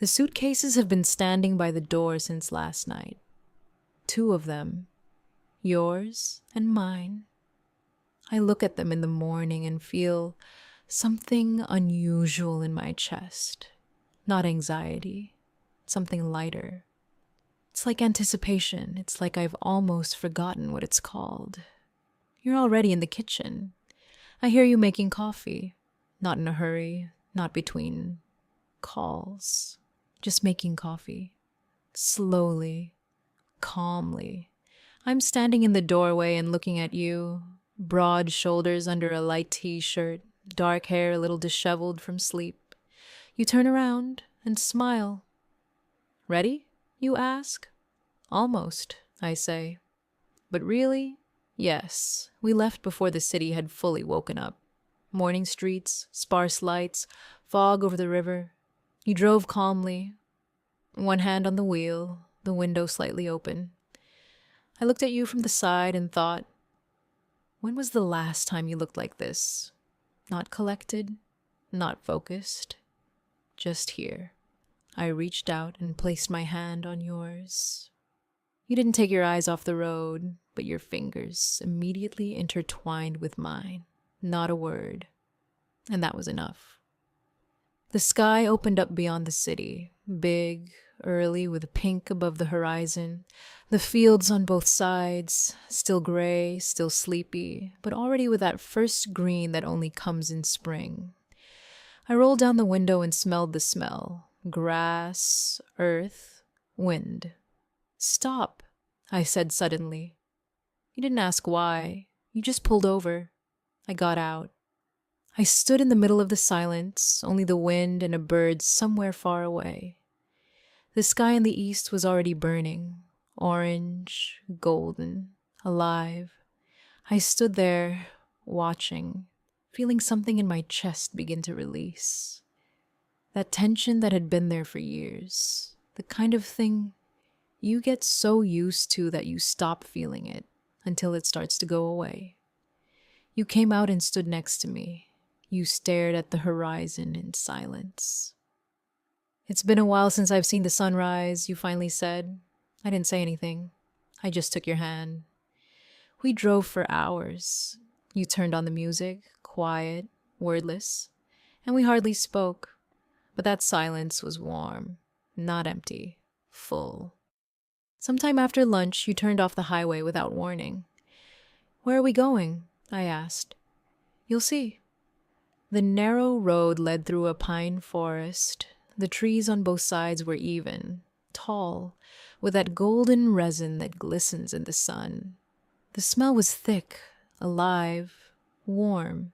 The suitcases have been standing by the door since last night. Two of them, yours and mine. I look at them in the morning and feel something unusual in my chest. Not anxiety, something lighter. It's like anticipation. It's like I've almost forgotten what it's called. You're already in the kitchen. I hear you making coffee. Not in a hurry, not between calls. Just making coffee. Slowly, calmly. I'm standing in the doorway and looking at you, broad shoulders under a light t-shirt, dark hair a little disheveled from sleep. You turn around and smile. Ready? You ask. Almost, I say. But really? Yes. We left before the city had fully woken up. Morning streets, sparse lights, fog over the river. You drove calmly, one hand on the wheel, the window slightly open. I looked at you from the side and thought, when was the last time you looked like this? Not collected, not focused, just here. I reached out and placed my hand on yours. You didn't take your eyes off the road, but your fingers immediately intertwined with mine. Not a word. And that was enough. The sky opened up beyond the city, big, early, with pink above the horizon. The fields on both sides, still gray, still sleepy, but already with that first green that only comes in spring. I rolled down the window and smelled the smell. Grass, earth, wind. Stop, I said suddenly. You didn't ask why. You just pulled over. I got out. I stood in the middle of the silence, only the wind and a bird somewhere far away. The sky in the east was already burning, orange, golden, alive. I stood there, watching, feeling something in my chest begin to release. That tension that had been there for years, the kind of thing you get so used to that you stop feeling it until it starts to go away. You came out and stood next to me. You stared at the horizon in silence. It's been a while since I've seen the sunrise, you finally said. I didn't say anything. I just took your hand. We drove for hours. You turned on the music, quiet, wordless, and we hardly spoke. But that silence was warm, not empty, full. Sometime after lunch, you turned off the highway without warning. Where are we going? I asked. You'll see. The narrow road led through a pine forest. The trees on both sides were even, tall, with that golden resin that glistens in the sun. The smell was thick, alive, warm.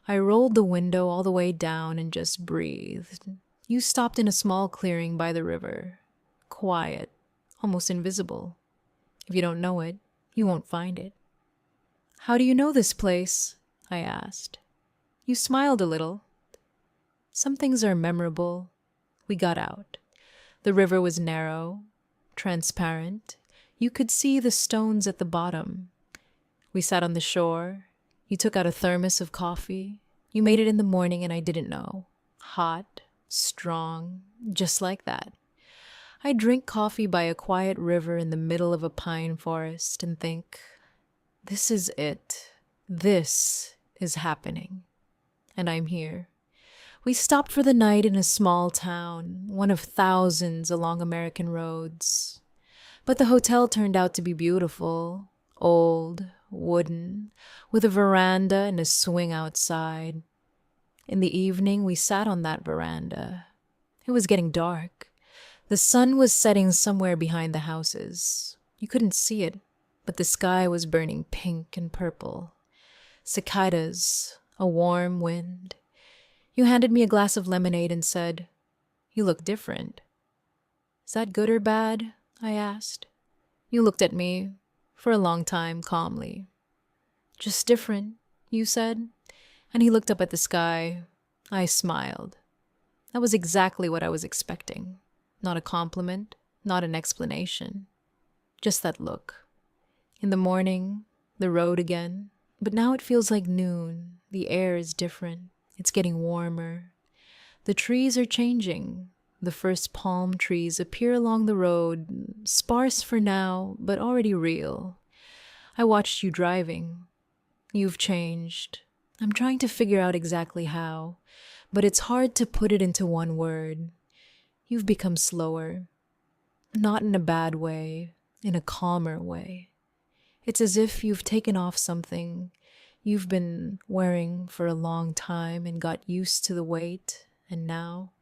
I rolled the window all the way down and just breathed. You stopped in a small clearing by the river. Quiet, almost invisible. If you don't know it, you won't find it. How do you know this place? I asked. You smiled a little. Some things are memorable. We got out. The river was narrow, transparent. You could see the stones at the bottom. We sat on the shore. You took out a thermos of coffee. You made it in the morning and I didn't know. Hot, strong, just like that. I drink coffee by a quiet river in the middle of a pine forest and think, this is it. This is happening. And I'm here. We stopped for the night in a small town, one of thousands along American roads. But the hotel turned out to be beautiful, old, wooden, with a veranda and a swing outside. In the evening, we sat on that veranda. It was getting dark. The sun was setting somewhere behind the houses. You couldn't see it, but the sky was burning pink and purple. Cicadas, a warm wind. You handed me a glass of lemonade and said, you look different. Is that good or bad? I asked. You looked at me for a long time calmly. Just different, you said, and he looked up at the sky. I smiled. That was exactly what I was expecting. Not a compliment, not an explanation. Just that look. In the morning, the road again, but now it feels like noon. The air is different. It's getting warmer. The trees are changing. The first palm trees appear along the road, sparse for now, but already real. I watched you driving. You've changed. I'm trying to figure out exactly how, but it's hard to put it into one word. You've become slower. Not in a bad way, in a calmer way. It's as if you've taken off something you've been wearing for a long time and got used to the weight, and now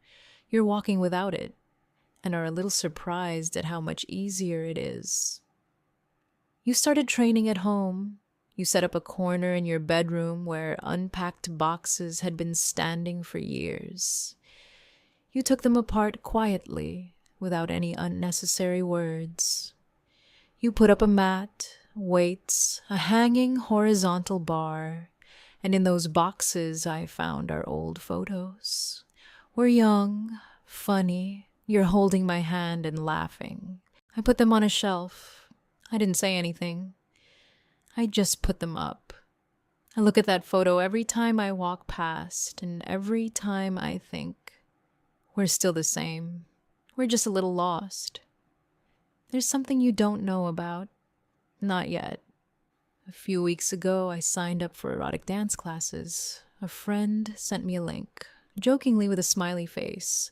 you're walking without it and are a little surprised at how much easier it is. You started training at home. You set up a corner in your bedroom where unpacked boxes had been standing for years. You took them apart quietly, without any unnecessary words. You put up a mat, weights, a hanging horizontal bar, and in those boxes I found our old photos. We're young, funny, you're holding my hand and laughing. I put them on a shelf. I didn't say anything. I just put them up. I look at that photo every time I walk past, and every time I think, we're still the same. We're just a little lost. There's something you don't know about. Not yet. A few weeks ago, I signed up for erotic dance classes. A friend sent me a link, jokingly with a smiley face.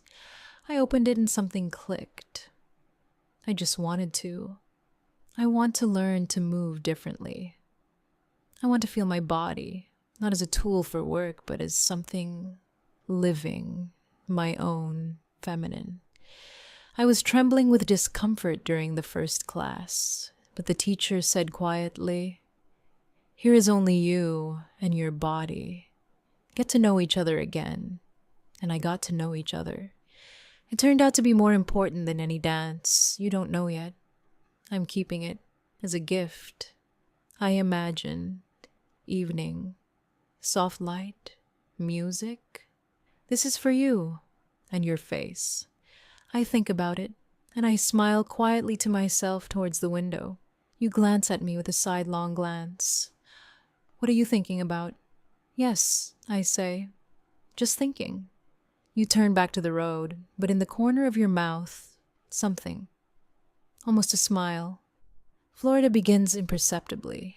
I opened it and something clicked. I just wanted to. I want to learn to move differently. I want to feel my body, not as a tool for work, but as something living, my own, feminine. I was trembling with discomfort during the first class, but the teacher said quietly, "Here is only you and your body. Get to know each other again." And I got to know each other. It turned out to be more important than any dance. You don't know yet. I'm keeping it as a gift. I imagine evening, soft light, music. This is for you and your face. I think about it, and I smile quietly to myself towards the window. You glance at me with a sidelong glance. What are you thinking about? Yes, I say. Just thinking. You turn back to the road, but in the corner of your mouth, something. Almost a smile. Florida begins imperceptibly,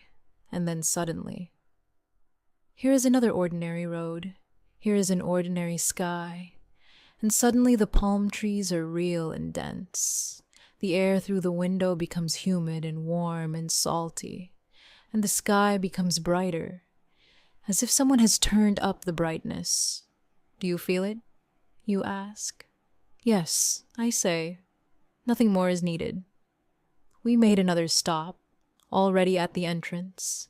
and then suddenly. Here is another ordinary road. Here is an ordinary sky. And suddenly the palm trees are real and dense. The air through the window becomes humid and warm and salty, and the sky becomes brighter, as if someone has turned up the brightness. Do you feel it? You ask. Yes, I say. Nothing more is needed. We made another stop, already at the entrance.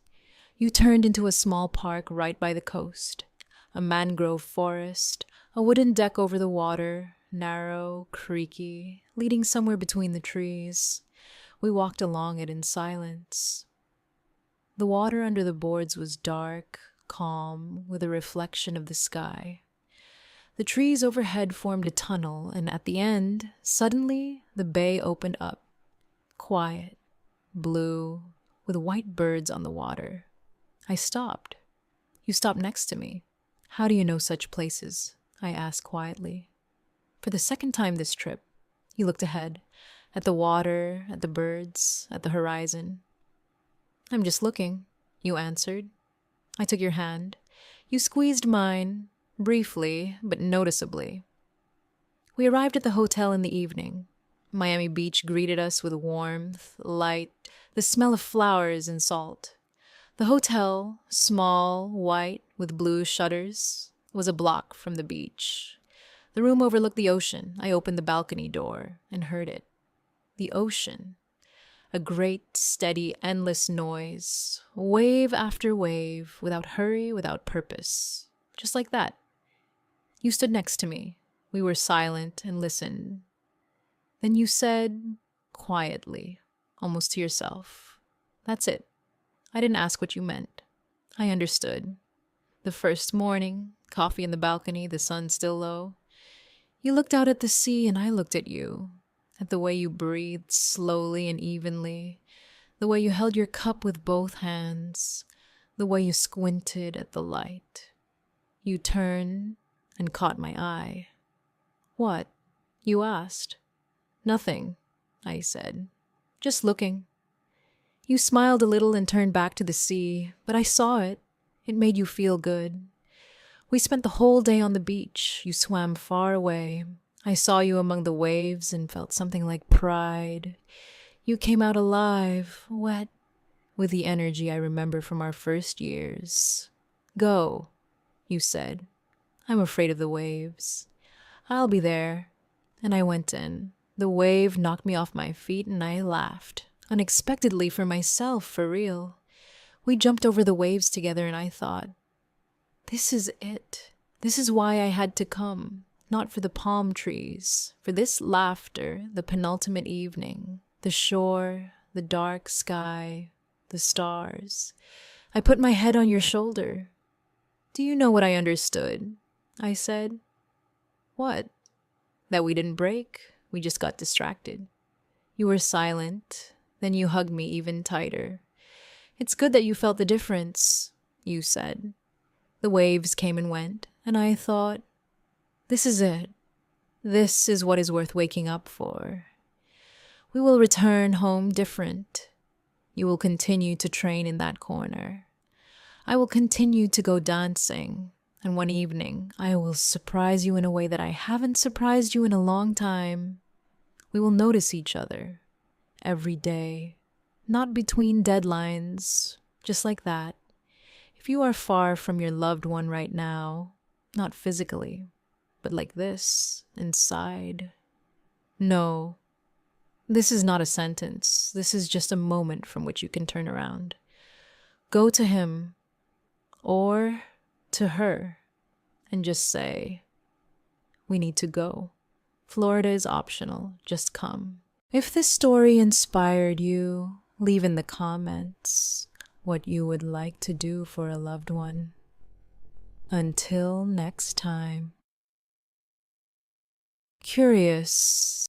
You turned into a small park right by the coast, a mangrove forest, a wooden deck over the water, narrow, creaky, leading somewhere between the trees. We walked along it in silence. The water under the boards was dark, calm, with a reflection of the sky. The trees overhead formed a tunnel, and at the end, suddenly, the bay opened up. Quiet, blue, with white birds on the water. I stopped. You stopped next to me. How do you know such places? I asked quietly. For the second time this trip, you looked ahead, at the water, at the birds, at the horizon. I'm just looking, you answered. I took your hand. You squeezed mine, briefly, but noticeably. We arrived at the hotel in the evening. Miami Beach greeted us with warmth, light, the smell of flowers and salt. The hotel, small, white, with blue shutters, was a block from the beach. The room overlooked the ocean. I opened the balcony door and heard it. The ocean. A great, steady, endless noise, wave after wave, without hurry, without purpose. Just like that. You stood next to me. We were silent and listened. Then you said, quietly, almost to yourself, "That's it." I didn't ask what you meant. I understood. The first morning, coffee in the balcony, the sun still low. You looked out at the sea and I looked at you, at the way you breathed slowly and evenly, the way you held your cup with both hands, the way you squinted at the light. You turned and caught my eye. What? You asked. Nothing, I said. Just looking. You smiled a little and turned back to the sea, but I saw it. It made you feel good. We spent the whole day on the beach. You swam far away. I saw you among the waves and felt something like pride. You came out alive, wet, with the energy I remember from our first years. Go, you said. I'm afraid of the waves. I'll be there. And I went in. The wave knocked me off my feet and I laughed. Unexpectedly for myself, for real. We jumped over the waves together and I thought, this is it. This is why I had to come. Not for the palm trees, for this laughter, the penultimate evening, the shore, the dark sky, the stars. I put my head on your shoulder. Do you know what I understood? I said. What? That we didn't break, we just got distracted. You were silent, then you hugged me even tighter. It's good that you felt the difference, you said. The waves came and went, and I thought, this is it. This is what is worth waking up for. We will return home different. You will continue to train in that corner. I will continue to go dancing, and one evening I will surprise you in a way that I haven't surprised you in a long time. We will notice each other every day, not between deadlines, just like that. If you are far from your loved one right now, not physically, but like this, inside. No, this is not a sentence. This is just a moment from which you can turn around. Go to him or to her and just say, we need to go. Florida is optional. Just come. If this story inspired you, leave in the comments what you would like to do for a loved one. Until next time. Curious